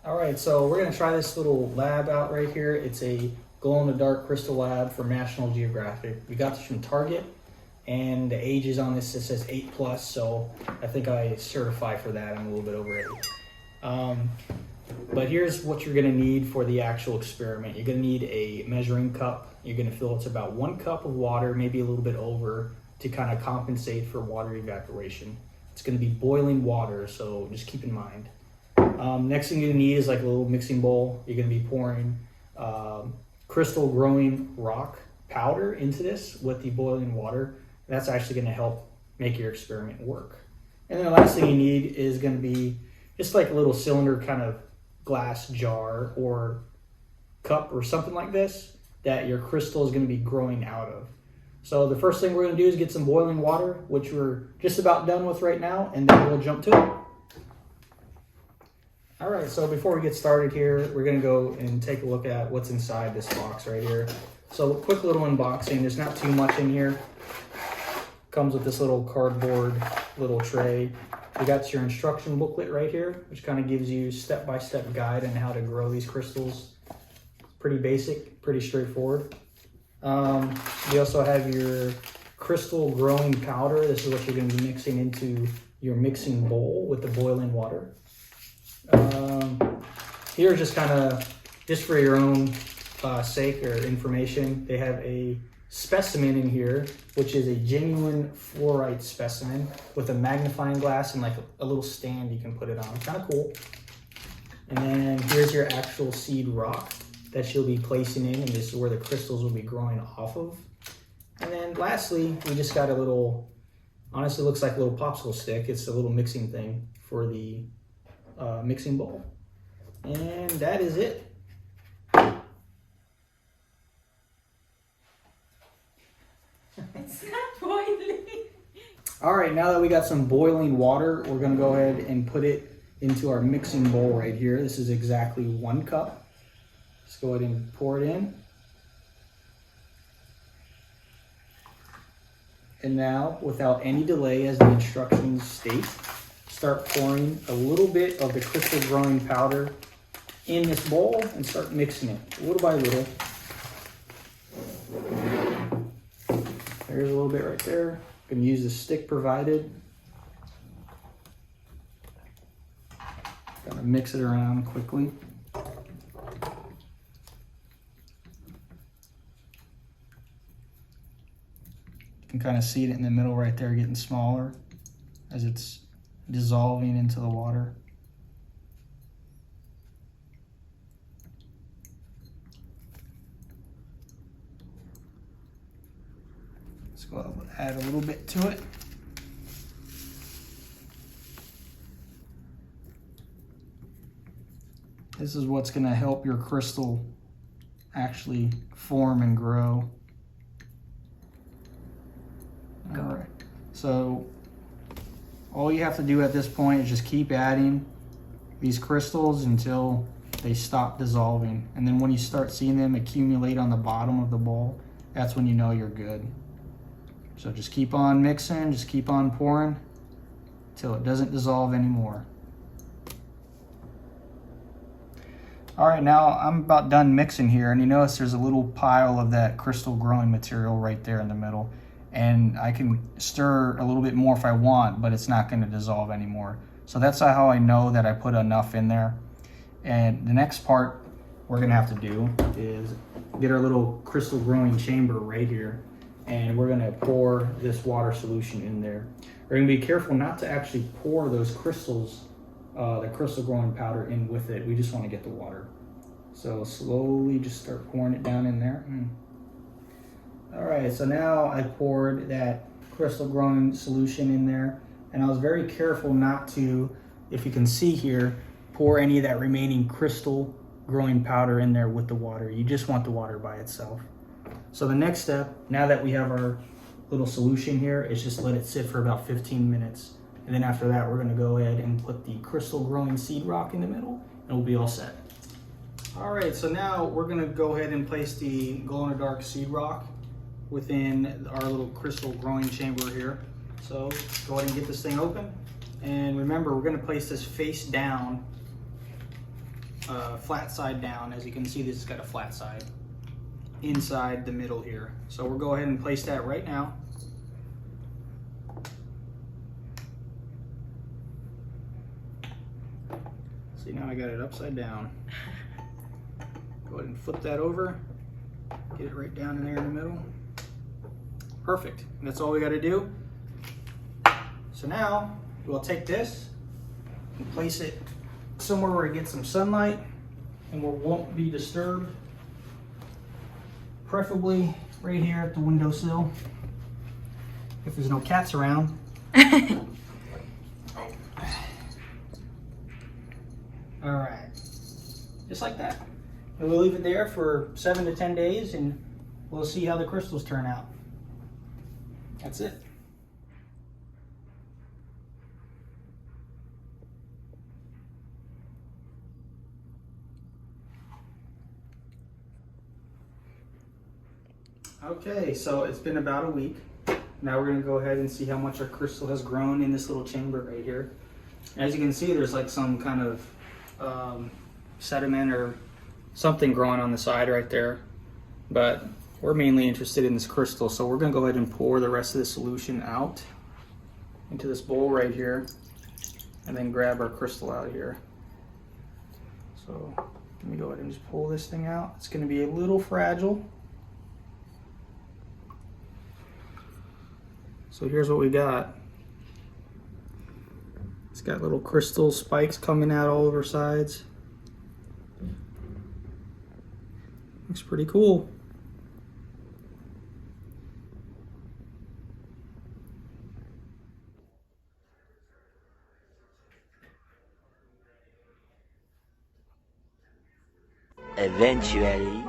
All right, so we're gonna try this little lab out right here. It's a glow-in-the-dark crystal lab from National Geographic. We got this from Target, and the ages on this, it says 8+, so I think I certify for that. I'm a little bit over 8. But here's what you're gonna need for the actual experiment. You're gonna need a measuring cup. You're gonna fill it's about 1 cup of water, maybe a little bit over, to kind of compensate for water evaporation. It's gonna be boiling water, so just keep in mind. Next thing you need is like a little mixing bowl. You're gonna be pouring crystal growing rock powder into this with the boiling water. That's actually gonna help make your experiment work. And then the last thing you need is gonna be just like a little cylinder kind of glass jar or cup or something like this that your crystal is gonna be growing out of. So the first thing we're gonna do is get some boiling water, which we're just about done with right now, and then we'll jump to it. All right, so before we get started here, we're gonna go and take a look at what's inside this box right here. So quick little unboxing, there's not too much in here. Comes with this little cardboard little tray. You got your instruction booklet right here, which kind of gives you step-by-step guide on how to grow these crystals. Pretty basic, pretty straightforward. You also have your crystal growing powder. This is what you're gonna be mixing into your mixing bowl with the boiling water. Here, just kind of, just for your own sake or information, they have a specimen in here, which is a genuine fluorite specimen with a magnifying glass and like a little stand you can put it on. Kind of cool. And then here's your actual seed rock that you'll be placing in, and this is where the crystals will be growing off of. And then lastly, we just got a little, honestly looks like a little popsicle stick. It's a little mixing thing for the mixing bowl. And that is it. It's not boiling. All right, now that we got some boiling water, we're gonna go ahead and put it into our mixing bowl right here. This is exactly 1 cup. Let's go ahead and pour it in. And now, without any delay, as the instructions state, start pouring a little bit of the crystal growing powder in this bowl and start mixing it little by little. There's a little bit right there. I'm gonna use the stick provided. Gonna mix it around quickly. You can kind of see it in the middle right there getting smaller as it's dissolving into the water. Let's go ahead and add a little bit to it. This is what's going to help your crystal actually form and grow. All right, so all you have to do at this point is just keep adding these crystals until they stop dissolving. And then when you start seeing them accumulate on the bottom of the bowl, that's when you know you're good. So just keep on mixing, just keep on pouring until it doesn't dissolve anymore. All right, now I'm about done mixing here, and you notice there's a little pile of that crystal growing material right there in the middle. And I can stir a little bit more if I want, but it's not going to dissolve anymore. So that's how I know that I put enough in there. And the next part we're going to have to do is get our little crystal growing chamber right here, and we're going to pour this water solution in there. We're going to be careful not to actually pour those crystals, the crystal growing powder in with it. We just want to get the water. So slowly just start pouring it down in there. All right, so now I poured that crystal growing solution in there, and I was very careful not to, if you can see here, pour any of that remaining crystal growing powder in there with the water. You just want the water by itself. So the next step, now that we have our little solution here, is just let it sit for about 15 minutes. And then after that, we're gonna go ahead and put the crystal growing seed rock in the middle, and we'll be all set. All right, so now we're gonna go ahead and place the glow-in-the-dark seed rock within our little crystal growing chamber here. So go ahead and get this thing open. And remember, we're gonna place this face down flat side down. As you can see, this has got a flat side inside the middle here. So we'll go ahead and place that right now. See, now I got it upside down. Go ahead and flip that over. Get it right down in there in the middle. Perfect. And that's all we got to do. So now we'll take this and place it somewhere where it gets some sunlight and where it won't be disturbed. Preferably right here at the windowsill, if there's no cats around. All right, just like that. And we'll leave it there for 7 to 10 days and we'll see how the crystals turn out. That's it. Okay, so it's been about a week. Now we're gonna go ahead and see how much our crystal has grown in this little chamber right here. As you can see, there's like some kind of sediment or something growing on the side right there. But we're mainly interested in this crystal, so we're gonna go ahead and pour the rest of the solution out into this bowl right here and then grab our crystal out here. So let me go ahead and just pull this thing out. It's gonna be a little fragile. So here's what we got. It's got little crystal spikes coming out all over sides. Looks pretty cool. Eventually.